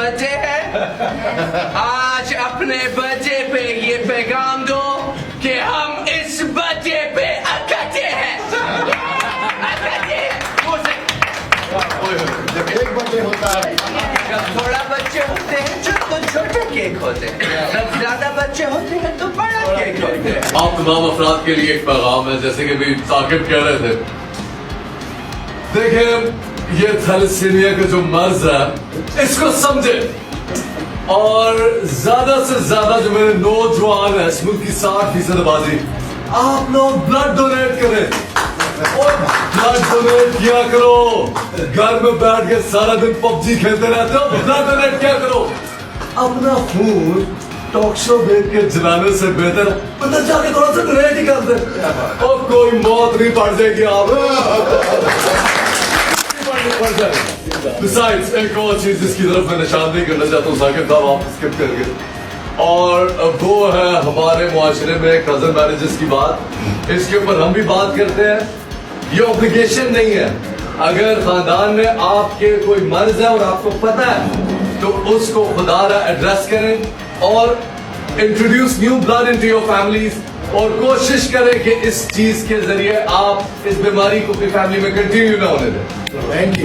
Birthday है। आज अपने बर्थडे पे ये पैगाम दो कि हम इस बर्थडे पे इकट्ठे हैं। जब एक बर्थडे होता है, जब थोड़ा बच्चे होते हैं तो छोटे केक होते हैं, जब ज्यादा बच्चे होते हैं तो बड़ा केक होते हैं। आप तमाम अफराद के लिए एक पैगाम है, जैसे कि भी साकिब कह रहे थे। देखिए, ये थैलेसीमिया का जो मर्ज है इसको समझे और ज्यादा से ज्यादा जो मेरे नौजवान है इस मुल्क की 60% आबादी, आप लोग ब्लड डोनेट करें और ब्लड डोनेट किया करो। घर में बैठ के सारा दिन पबजी खेलते रहते हो, ब्लड डोनेट किया करो। अपना खून टॉक शो देख के जलाने से बेहतर पता जाके थोड़ा सा डोनेट ही कर दे और कोई मौत नहीं पड़ जाएगी आप। Besides, एक और चीज जिसकी तरफ मैं निशानदेही करना चाहता हूँ साकिब साहब, आप स्किप करके, और वो है हमारे मुआशरे में कजन मैरिजेस की बात। इसके ऊपर हम भी बात करते हैं। ये ऑब्लिगेशन नहीं है। अगर खानदान में आपके कोई मर्ज है और आपको पता है तो उसको खुदारा एड्रेस करें और introduce new blood into your families और कोशिश करें कि इस चीज के जरिए आप इस बीमारी को अपनी फैमिली में कंटिन्यू ना होने दें। Thank you.